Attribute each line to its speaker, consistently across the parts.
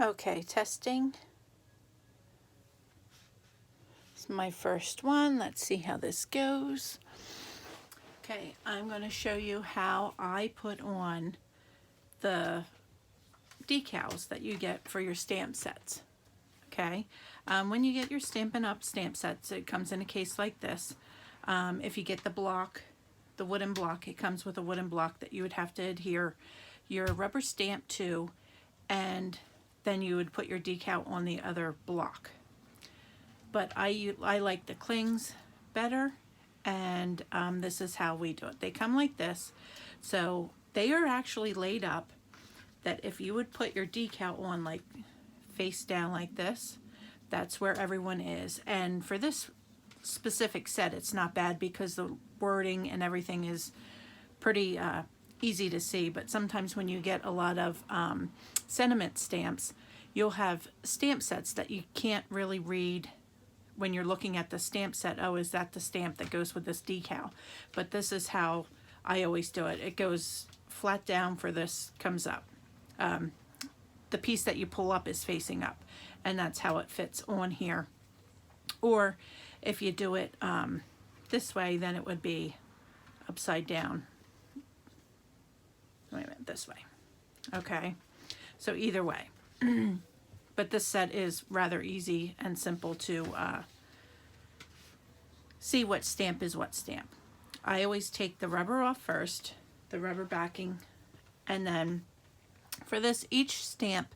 Speaker 1: Okay, testing. It's my first one. Let's see how this goes. Okay, I'm going to show you how I put on the decals that you get for your stamp sets. Okay, when you get your Stampin' Up! Stamp sets, it comes in a case like this. If you get the block, the wooden block, it comes with a wooden block that you would have to adhere your rubber stamp to, and then you would put your decal on the other block. But I like the clings better, and this is how we do it. They come like this, so they are actually laid up that if you would put your decal on like face down like this, that's where everyone is. And for this specific set, it's not bad because the wording and everything is pretty easy to see. But sometimes when you get a lot of sentiment stamps, you'll have stamp sets that you can't really read when you're looking at the stamp set. Oh, is that the stamp that goes with this decal? But this is how I always do it. It goes flat down for this, comes up. The piece that you pull up is facing up, and that's how it fits on here. Or if you do it this way, then it would be upside down. Wait a minute, this way. Okay, so either way. But this set is rather easy and simple to see what stamp is what stamp. I always take the rubber off first, the rubber backing, and then for this, each stamp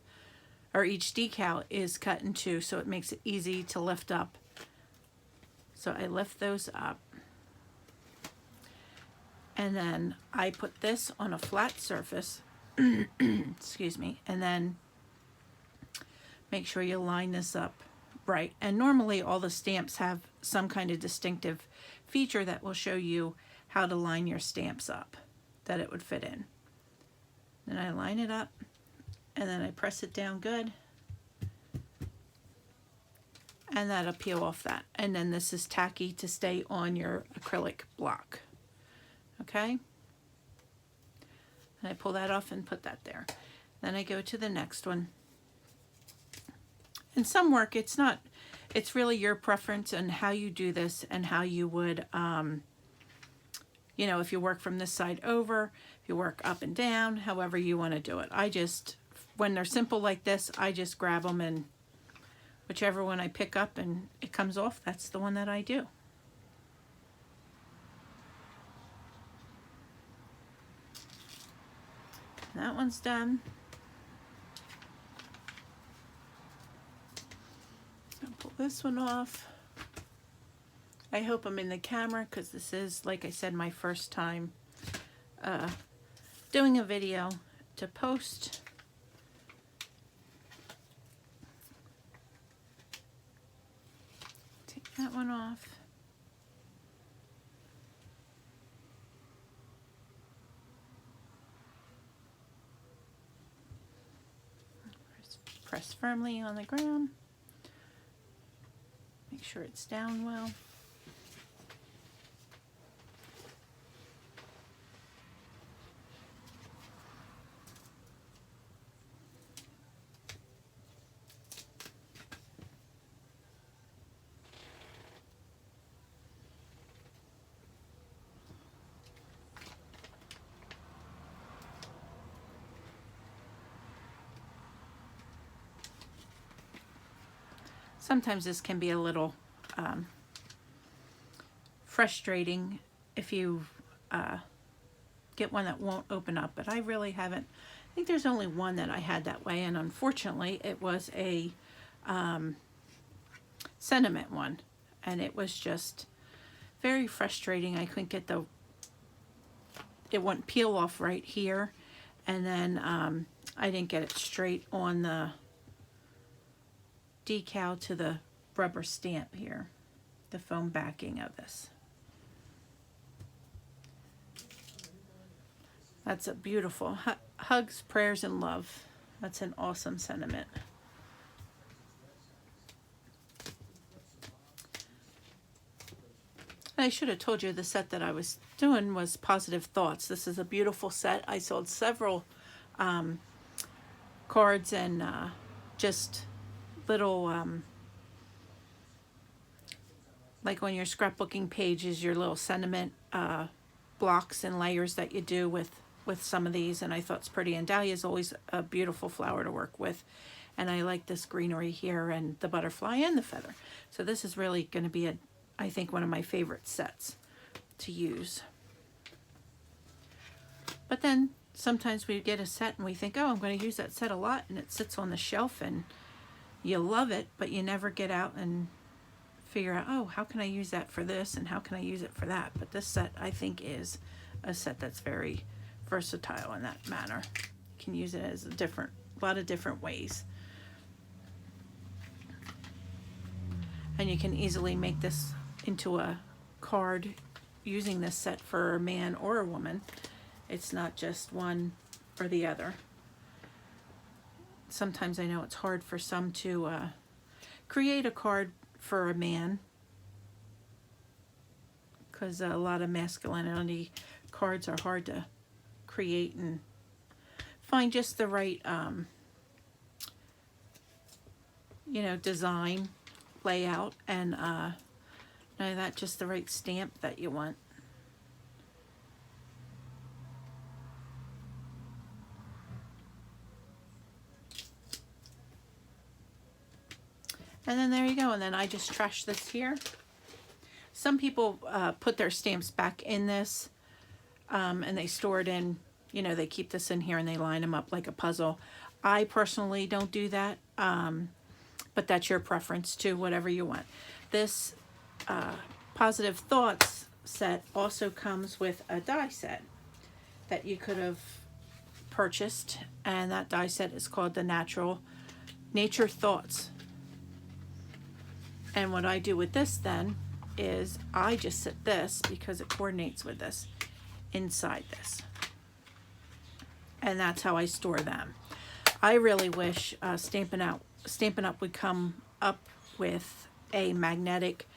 Speaker 1: or each decal is cut in two, so it makes it easy to lift up. So I lift those up, and then I put this on a flat surface, excuse me, and then make sure you line this up right. And normally all the stamps have some kind of distinctive feature that will show you how to line your stamps up, that it would fit in. Then I line it up, and then I press it down good, and that'll peel off that. And then this is tacky to stay on your acrylic block. Okay? And I pull that off and put that there. Then I go to the next one. And some work, it's really your preference and how you do this and how you would, you know, if you work from this side over, if you work up and down, however you want to do it. I just, when they're simple like this, I just grab them, and whichever one I pick up and it comes off, that's the one that I do. That one's done. I'll pull this one off. I hope I'm in the camera because this is, like I said, my first time doing a video to post. Take that one off. Press firmly on the ground. Make sure it's down well. Sometimes this can be a little frustrating if you get one that won't open up, but I really haven't. I think there's only one that I had that way, and unfortunately it was a sentiment one, and it was just very frustrating. I couldn't get it wouldn't peel off right here, and then I didn't get it straight on the decal to the rubber stamp here, the foam backing of this. That's a beautiful hugs, prayers, and love. That's an awesome sentiment. I should have told you the set that I was doing was Positive Thoughts. This is a beautiful set. I sold several cards and just little, like on your scrapbooking pages, your little sentiment blocks and layers that you do with some of these, and I thought it's pretty. And dahlia is always a beautiful flower to work with, and I like this greenery here and the butterfly and the feather. So this is really going to be I think one of my favorite sets to use. But then sometimes we get a set and we think, oh, I'm going to use that set a lot, and it sits on the shelf and you love it, but you never get out and figure out, oh, how can I use that for this and how can I use it for that? But this set, I think, is a set that's very versatile in that manner. You can use it as a lot of different ways. And you can easily make this into a card using this set for a man or a woman. It's not just one or the other. Sometimes I know it's hard for some to create a card for a man, because a lot of masculinity cards are hard to create and find just the right design, layout, and that just the right stamp that you want. And then there you go. And then I just trash this here. Some people put their stamps back in this and they store it in, they keep this in here and they line them up like a puzzle. I personally don't do that, but that's your preference too, whatever you want. This Positive Thoughts set also comes with a die set that you could have purchased, and that die set is called the Nature Thoughts. And what I do with this then is I just set this, because it coordinates with this, inside this. And that's how I store them. I really wish Stampin' Up! Would come up with a magnetic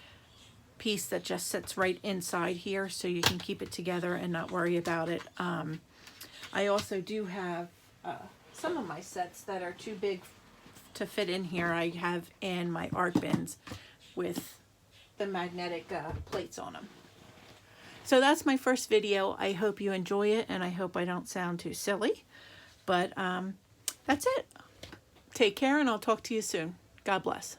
Speaker 1: piece that just sits right inside here so you can keep it together and not worry about it. I also do have some of my sets that are too big to fit in here. I have in my art bins with the magnetic plates on them. So that's my first video. I hope you enjoy it, and I hope I don't sound too silly. But that's it. Take care, and I'll talk to you soon. God bless.